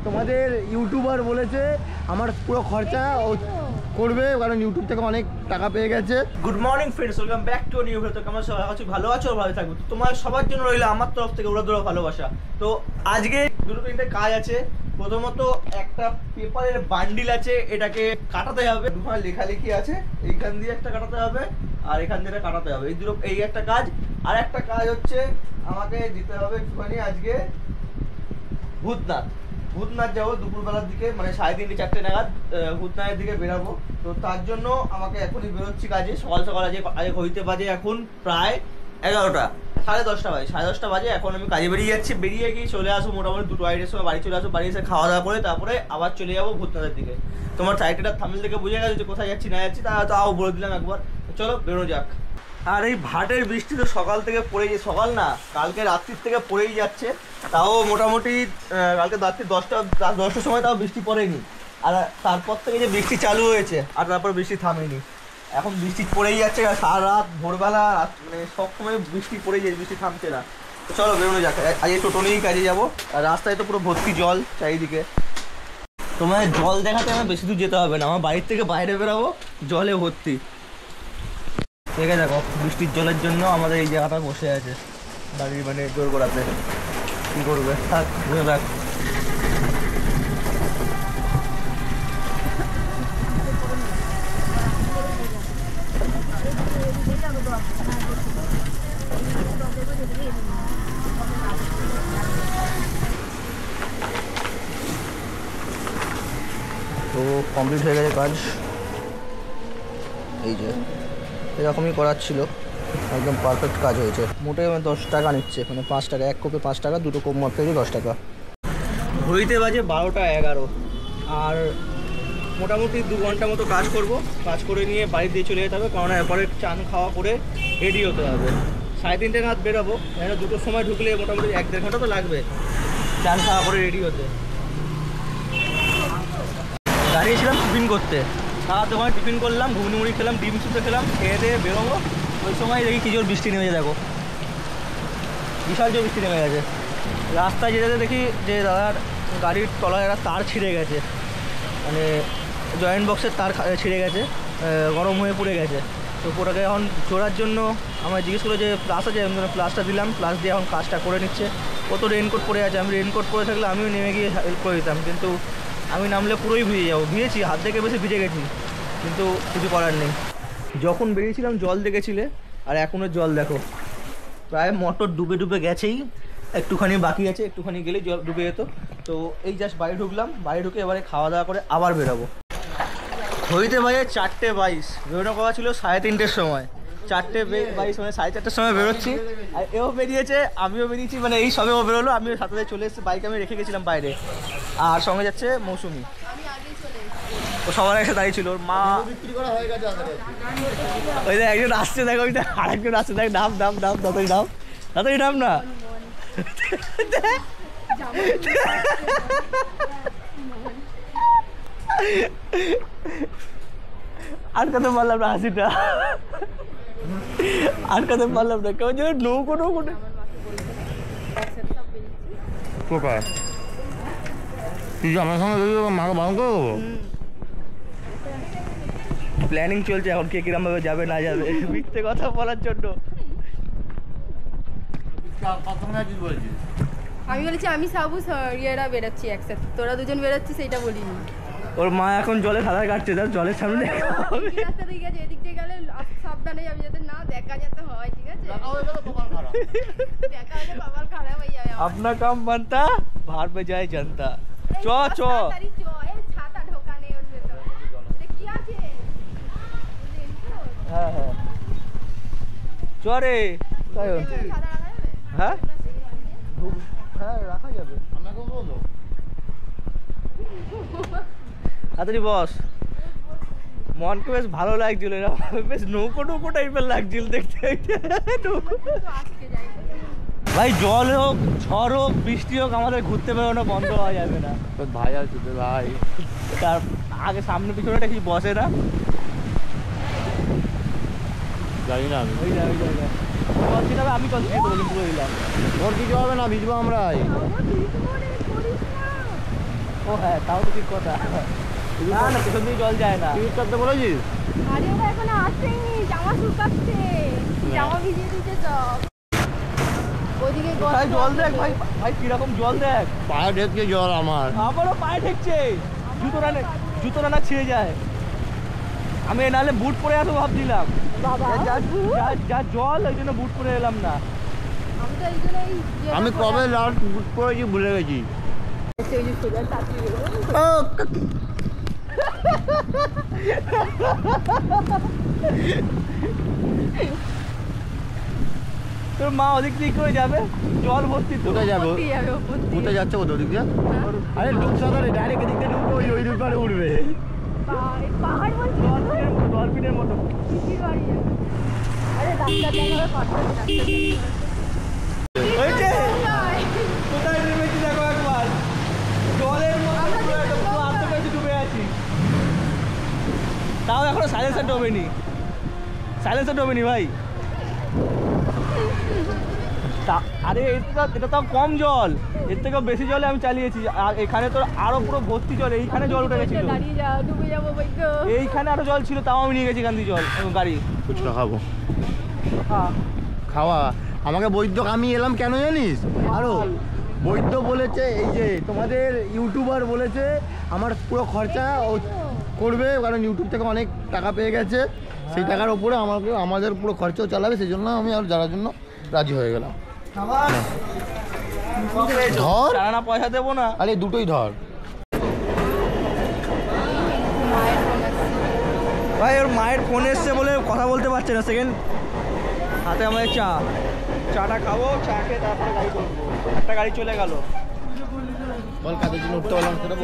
তোমাদের ইউটিউবার বলেছে আমার পুরো খরচা করবে, কারণ ইউটিউব থেকে অনেক টাকা পেয়ে গেছে। Good morning friends, welcome back to new video. তো কেমন সবাই আছো? ভালো আছো? ভালো থাকবে। তোমার সবার জন্য রইলো আমার তরফ থেকে ওরা দৌড়া ভালোবাসা। তো আজকে দুটো তিনটে কাজ আছে। প্রথমত একটা পেপারের বান্ডিল আছে, এটাকে কাটাতে হবে। দুখানে লেখালেখি আছে, এইখান দিয়ে একটা কাটাতে হবে আর এখান দিয়ে কাটাতে হবে। এই একটা কাজ। আর একটা কাজ হচ্ছে আমাকে যেতে হবে একটুখানি আজকে ভূতনাথ যাবো দুপুরবেলার দিকে, মানে 3:30 4টে নাগাদ ভূতনাথের দিকে বেরাবো। তো তার জন্য আমাকে এখনই বেরোচ্ছি কাজে। সকাল সকাল আজকে হইতে বাজে এখন প্রায় 11টা, 10:30 বাজে, 10:30 বাজে। এখন আমি কাজে বেরিয়ে যাচ্ছি। বেরিয়ে গিয়ে চলে আসবো মোটামুটি 2-2:30 সময় বাড়ি চলে আসবো। বাড়ি এসে খাওয়া দাওয়া করে তারপরে আবার চলে যাবো ভূতনাথের দিকে। তোমার টাইটেলটা থাম্বনেল থেকে বুঝে গেছো যে কোথায় যাচ্ছি না যাচ্ছি, তাও বলে দিলাম একবার। চলো বেরোনো যাক। আর এই ভাটের বৃষ্টি তো সকাল থেকে পড়েই, সকাল না কালকে রাত্রির থেকে পড়েই যাচ্ছে। তাও মোটামুটি কালকে রাত্রি 10টার সময় তাও বৃষ্টি পড়েনি। আর তারপর থেকে যে বৃষ্টি চালু হয়েছে আর তারপর বৃষ্টি থামেনি। এখন বৃষ্টি পড়েই যাচ্ছে, সারা রাত ভোরবেলা মানে সবসময় বৃষ্টি পড়েই যাচ্ছে, বৃষ্টি থামছে না। তো চলো বেরোনো যাক। আজকে টোটো নিয়েই কাজে যাবো। আর রাস্তায় তো পুরো ভর্তি জল চারিদিকে। তোমার জল দেখাতে আমার বেশি দূর যেতে হবে না, আমার বাড়ির থেকে বাইরে বেরোবো জলে ভর্তি। দেখে দেখো বৃষ্টির জলের জন্য আমাদের এই জায়গাটা বসে আছে বাড়ির, মানে জোর করাতে কী করবে, থাক বুঝে থাক। তো কমপ্লিট হয়ে গেছে কাজ। এই যে এরকমই করার ছিল, একদম পারফেক্ট কাজ হয়েছে। মোটে 10 টাকা নিচ্ছে, মানে 5 টাকা, এক কোপে 5 টাকা, দুটো কোপ মারতে গিয়ে 10 টাকা। ঘড়িতে বাজে 12টা 11। আর মোটামুটি 2 ঘন্টা মতো কাজ করব। কাজ করে নিয়ে বাড়ি দিয়ে চলে যেতে হবে, কারণ এরপরে চান খাওয়া করে রেডি হতে হবে। 3:30 নাগাদ বেরোবো, এখানে 2টোর সময় ঢুকলে মোটামুটি 1-1.5 ঘন্টা তো লাগবে চান খাওয়া করে রেডি হতে। দাঁড়িয়েছিলাম টিফিন করতে, সারা দোকানে টিফিন করলাম, ঘুগনি মুড়ি খেলাম, ডিম সুতো খেলাম, খেয়ে দিয়ে বেরোবো। ওই সময় দেখি কি জোর বৃষ্টি নেমে যায়, দেখো বিশাল জোর বৃষ্টি নেমে গেছে। রাস্তায় যেতে দেখি যে দাদার গাড়ির তলায় একটা তার ছিঁড়ে গেছে, মানে জয়েন্ট বক্সের তার ছিঁড়ে গেছে, গরম হয়ে পুড়ে গেছে। তো ওটাকে এখন জোড়ার জন্য আমার জিজ্ঞেস করলো যে প্লাস আছে, আমি প্লাসটা দিলাম, প্লাস দিয়ে এখন কাজটা করে নিচ্ছে। ও তো রেনকোট পরে আছে, আমি রেনকোট পরে থাকলে আমিও নেমে গিয়ে হেল্প করে দিতাম, কিন্তু আমি নামলে পুরোই ভিজে যাবো। ভিজেছি, হাত থেকে বেশি ভিজে গেছি, কিন্তু কিছু করার নেই। যখন বেরিয়েছিলাম জল দেখেছিলে, আর এখনও জল দেখো, প্রায় মোটর ডুবে ডুবে গেছেই, একটুখানি বাকি আছে, একটুখানি গেলেই জল ডুবে যেত। তো এই জাস্ট বাড়ি ঢুকলাম, বাড়ি ঢুকে এবারে খাওয়া দাওয়া করে আবার বেরোবো। হইতে বাজে 4:22, বেরোনো কথা ছিল 3:30-এর সময়। 4:22 মানে 4:30-এর সময় বেরোচ্ছি। আর এও বেরিয়েছে, আমিও বেরিয়েছি, মানে এই সবে ও বেরোলো, আমিও সাথে চলে এসেছি। বাইক আমি রেখে গেছিলাম বাইরে, আর সঙ্গে যাচ্ছে মৌসুমি। ও সবার একসাথে দাঁড়িয়ে ছিল, ওর মা বিক্রি করা হয়ে গেছে। ওই যে একজন আসছে দেখো, ওইটা আরেকজন আসছে দেখ, নাম নাম নাম তাড়াতাড়ি নাম, তাড়াতাড়ি নাম না। আটকাতে পারলাম না হাসিটা, আটকাতে পারলাম না। কেমন যেন নৌকো নৌকো কোথায় তুই আমার সঙ্গে মাকে বারণ করে দেবো। প্ল্যানিং চলছে এখন, কে কিরম ভাবে যাবে না যাবে, মিথ্যে কথা বলার জন্য। আমি বলেছি আমি সাবু ইয়েরা বেরোচ্ছি একসাথে, তোরা দুজন বেরোচ্ছিস সেইটা বলিনি। ওর মা এখন জলে সাঁতার কাটছে, তার জলের সামনে রাস্তা দিয়ে গেছে, এদিক দিয়ে গেলে সাবধানে যাবি যাতে না দেখা যেতে হয়, ঠিক আছে? দেখা হলে বাবার খারাপ হয়ে যাবে। अपना काम बनता बाहर पे जाए जनता। চ চ ছাতা ঢোকা নেই ওর ভেতর, কি আছে? হ্যাঁ হ্যাঁ চ রে। হ্যাঁ হ্যাঁ রাখা যাবে, তাড়াতাড়ি বস। মনকে বেশ ভালো লাগছিল, বেশ নৌকো নৌকো টাইপের লাগছিল দেখতে। ভাই জল হোক, ঝড় হোক, বৃষ্টি হোক, আমাদের ঘুরতে বেরোনো বন্ধ হওয়া যাবে না। ভাই আছে ভাই, তার আগে সামনে পিছনেটা কি বসে না জানি না আমি। ওই জায়গায় বলছি না, আমি কন্টিনিউ করবো, পুরো দিলাম। ওর কিছু হবে না, ভিজবো আমরা। ও হ্যাঁ, তাও তো ঠিক কথা। না না, পেছন দিয়ে জল যায় না। টিকিট কাটতে বলেছিস? আরে ওরা এখনো আসেনি, জামা শুকাচ্ছে, জামা ভিজিয়ে দিতে সব। ওদিকে ভাই জল দেখ ভাই, ভাই কিরকম জল দেখ। পায়ে ঢেকে জল আমার। আমারও পায়ে ঠেকছে, জুতো না ছিঁড়ে যায়। আমি নাহলে বুট পরে আসবো ভাবছিলাম, যা জল ওই জন্য বুট পরে এলাম না। আমি তো এই জন্যই আমি কবে লাস্ট বুট পরেছি ভুলে গেছি। তোর মা ওদিক দিয়ে করে যাবে, জল ভর্তি। কোথায় যাবো? কোথায় যাচ্ছে কোথাও দিক দিয়ে? আরে লোক সাধারণ ডাইরেক্ট এদিক দিয়ে ঢুকবো, ওই রূপ করে উঠবে। পাহাড় বলছি, ডলফিনের মতো। আরে ডাক্তার দেখাবে, হয়েছে কোথায় নেমেছি দেখো একবার, জলের মধ্যে আত্মকাছে ডুবে আছি। তাও এখনো সাইলেন্সার ডোবেনি ভাই। আরে এটা তো কম জল, এর থেকেও বেশি জলে আমি চালিয়েছি। আর এখানে তো আরো পুরো ভর্তি জল, এইখানে জল উঠে গেছিল, এইখানে আরো জল ছিল, তাও আমি নিয়ে গেছি এখান দিয়ে জল গাড়ি। ফুচকা খাবো, খাওয়া। আমাকে বৈদ্য, আমি এলাম কেন জানিস? আরো বৈদ্য বলেছে, এই যে তোমাদের ইউটিউবার বলেছে আমার পুরো খরচা ও করবে, কারণ ইউটিউব থেকে অনেক টাকা পেয়ে গেছে, সেই টাকার ওপরে আমাদের পুরো খরচাও চালাবে, সেই জন্য আমি আর যাওয়ার জন্য রাজি হয়ে গেলাম। ধর, না পয়সা দেবো না। আরে দুটোই ধর ভাই। ওর মায়ের ফোন এসছে বলে কথা বলতে পারছে না। সেকেন্ড হাতে আমাদের চাটা খাবো, চা খেয়ে তারপরে গাড়ি করবো। একটা গাড়ি চলে গেল। বল কাদের জন্য উঠতে পারলাম সেটা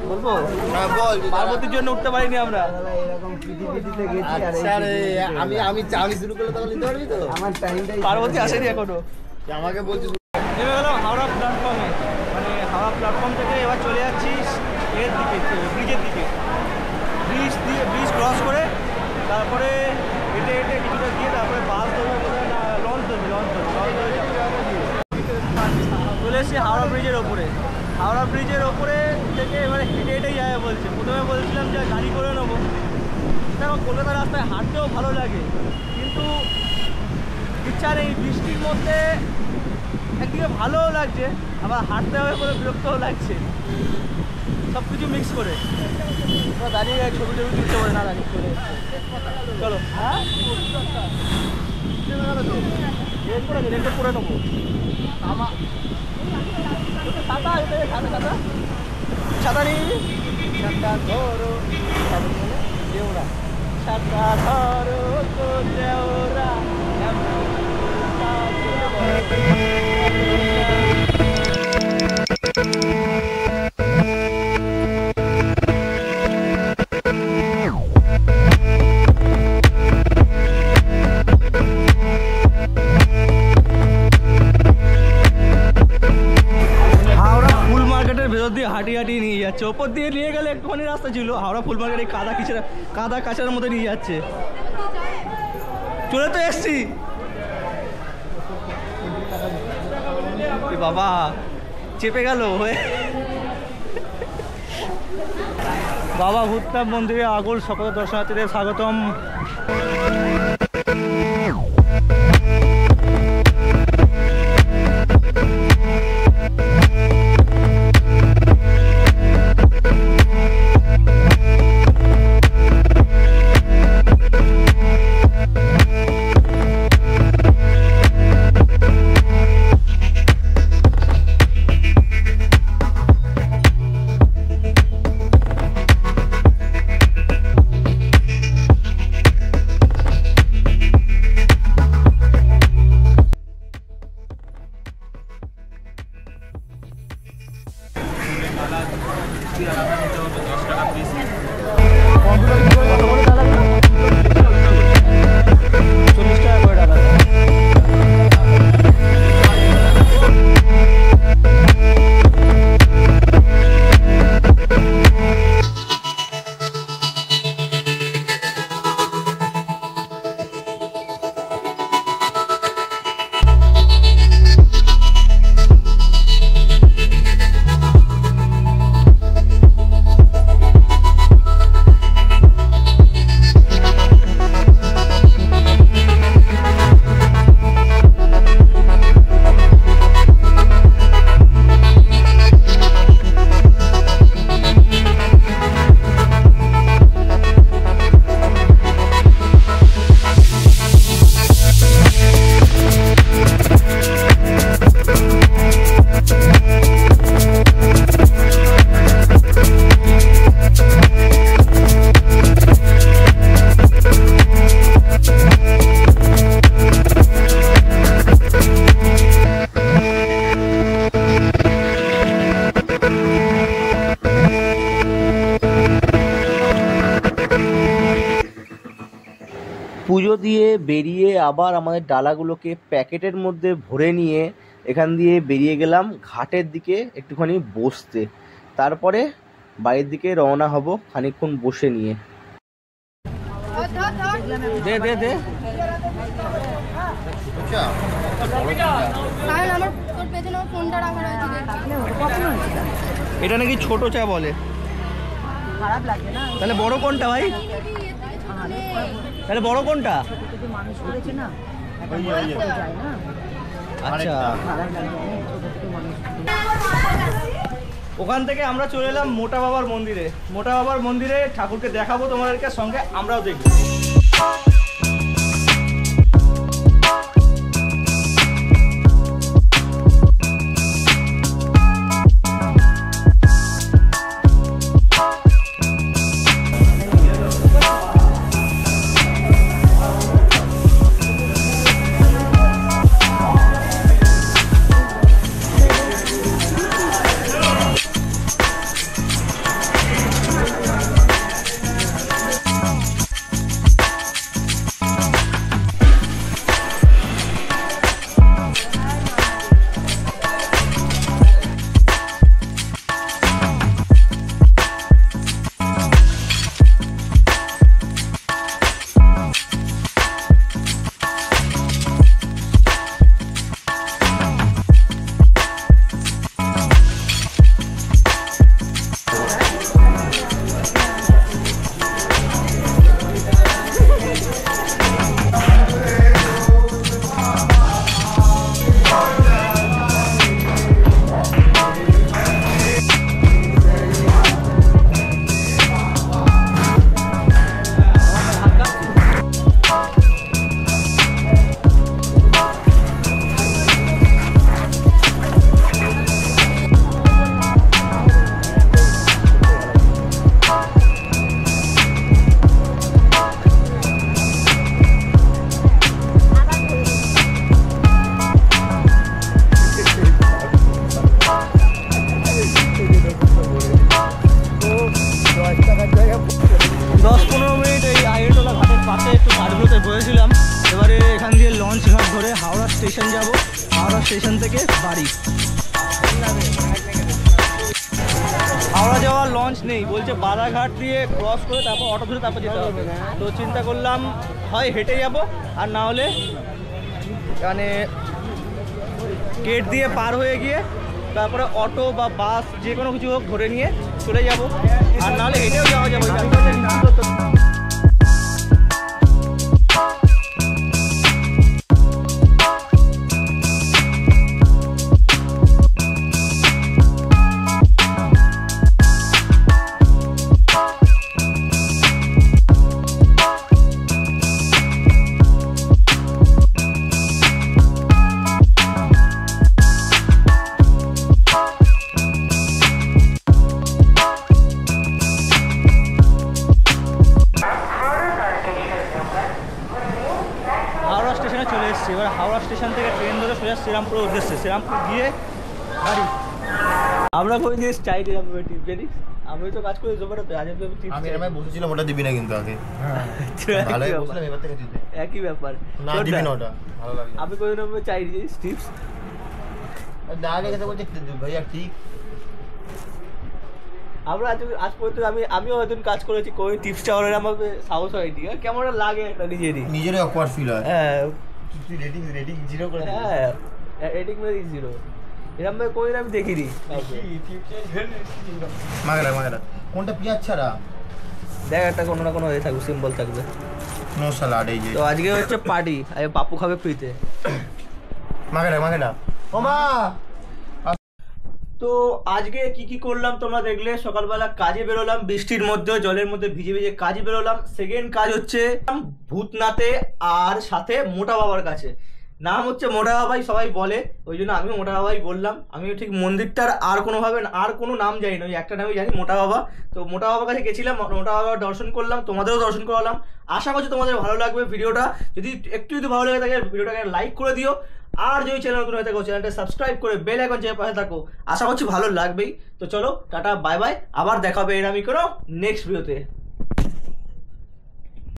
বলবো? হ্যাঁ বল। পার্বতীর জন্য উঠতে পারিনি আমরা। আচ্ছা রে, আমি চাউনি শুরু করলে তখন নিতে পারবি তো? আমার টাইমটাই পার্বতী আসেনি এখনো। আমাকে বলছিস নেমে গেলাম হাওড়া প্ল্যাটফর্মে, মানে হাওড়া প্ল্যাটফর্ম থেকে এবার চলে যাচ্ছি এর দিকে, ব্রিজের দিকে। ব্রিজ ক্রস করে তারপরে হেঁটে কিছুটা দিয়ে তারপরে বাস ধরবে, লঞ্চ ধরবে চলে এসেছি হাওড়া ব্রিজের ওপরে। হাওড়া ব্রিজের ওপরে থেকে এবারে হেঁটে যাবে বলছে। প্রথমে বলছিলাম যে গাড়ি করে নেবো। দেখো কলকাতার রাস্তায় হাঁটতেও ভালো লাগে, কিন্তু ইচ্ছা নেই। বৃষ্টির মধ্যে একদিকে ভালোও লাগছে, আবার হাঁটতে হবে বলে বিরক্তও লাগছে, সব কিছু মিক্স করে। দাঁড়িয়ে ছবি তুলতে পারে না, দাঁড়িয়ে চলে চলো। হ্যাঁ রেট করে নেবো। ছাতা নিয়ে ছাতা ধরো, দেওরা ছাতা ধরো তো দেওরা। হাঁটি নিয়ে যাচ্ছে, ওপর দিয়ে নিয়ে গেলে একটুখানি রাস্তা ছিল। হাওড়া ফুল মার্কেট এই কাদা কাঁচার মতো নিয়ে যাচ্ছে। চলে তো এসছি বাবা, চেপে গেল। বাবা ভূতনাথ মন্দিরে আগল সকল দর্শনার্থীদের স্বাগতম। পুজো দিয়ে বেরিয়ে আবার আমাদের ডালাগুলোকে প্যাকেটের মধ্যে ভরে নিয়ে এখান দিয়ে বেরিয়ে গেলাম ঘাটের দিকে একটুখানি বসতে, তারপরে বাড়ির দিকে রওনা হব খানিকক্ষণ বসে নিয়ে। দে দে দে এটা নাকি ছোট চা বলে, খারাপ লাগে না? তাহলে বড় কোনটা ভাই? তাহলে বড় কোনটা? মানুষ করেছে না, আচ্ছা, ওখান থেকে আমরা চলে এলাম মোটা বাবার মন্দিরে। মোটা বাবার মন্দিরে ঠাকুরকে দেখাবো তোমাদেরকে, সঙ্গে আমরাও দেখবো। স্টেশন যাব, হাওড়া স্টেশন থেকে বাড়ি। হাওড়া যাওয়ার লঞ্চ নেই, বলছে বারাঘাট দিয়ে ক্রস করে তারপর অটো ধরে তারপর যেতে হবে। তো চিন্তা করলাম হয় হেঁটে যাব, আর না হলে মানে গেট দিয়ে পার হয়ে গিয়ে তারপরে অটো বা বাস যে কোনো কিছু হোক ধরে নিয়ে চলে যাব, আর নাহলে হেঁটেও যাওয়া যাবে। এবার হাওড়া স্টেশন থেকে ট্রেন ধরে সোজা শ্রীরামপুরের উদ্দেশ্যে, শ্রীরামপুর গিয়ে বাড়ি। আমরা কোন জিনিস চাই এরকম টিপ জানিস, আমি তো কাজ করি জোম্যাটোতে, আজ আমি এরকম বসেছিলাম, ওটা দিবি না কিন্তু আগে ভালোই বসলাম, এবার থেকে দিতে একই ব্যাপার না, দিবি না ওটা ভালো লাগে। আমি কোন রকম চাই জিনিস টিপস আগে কথা বলতে ভাইয়া ঠিক। আমরা আজ পর্যন্ত আমিও হয়তো কাজ করেছি, কোন টিপস চাওয়ার আমাকে সাহস হয়নি, কেমন লাগে একটা নিজেরই অকওয়ার্ড ফিল হয়। হ্যাঁ রেটিং 0 করে, হ্যাঁ রেটিং মেরে 0 এরকম ভাবে কোই আমি দেখিনি। মাগরা কোনটা পেঁয়াজ ছাড়া দেখ, একটা কোনো না কোনো হয়ে থাকবে, সিম্বল থাকবে, নো সালাড। এই যে তো আজকে হচ্ছে পার্টি, আরে পাপু খাবে ফ্রিতে। মাগরা ও মা। তো আজকে কি করলাম তোমরা দেখলে, সকালবেলা কাজে বেরোলাম, বৃষ্টির মধ্যে জলের মধ্যে ভিজে ভিজে কাজে বেরোলাম। সেকেন্ড কাজ হচ্ছে ভূতনাথে, আর সাথে মোটা বাবার কাছে। নাম হচ্ছে মোটা বাবাই সবাই বলে, ওই জন্য আমি মোটা বাবাই বললাম। আমি ঠিক মন্দিরটার আর কোনোভাবে আর কোনো নাম জানি না, ওই একটা নামই জানি, মোটা বাবা। তো মোটা বাবার কাছে গেছিলাম, মোটা বাবার দর্শন করলাম, তোমাদেরও দর্শন করালাম। আশা করছি তোমাদের ভালো লাগবে ভিডিওটা। যদি ভালো লাগে থাকে ভিডিওটাকে লাইক করে দিও, আর যদি চ্যানেল নতুন হয়ে থাকো চ্যানেলটা সাবস্ক্রাইব করে বেল আইকন চেপে পাশে থাকো। আশা করছি ভালো লাগবেই। তো চলো টাটা বাই বাই, আবার দেখা হবে এরকমই কোনো নেক্সট ভিডিওতে।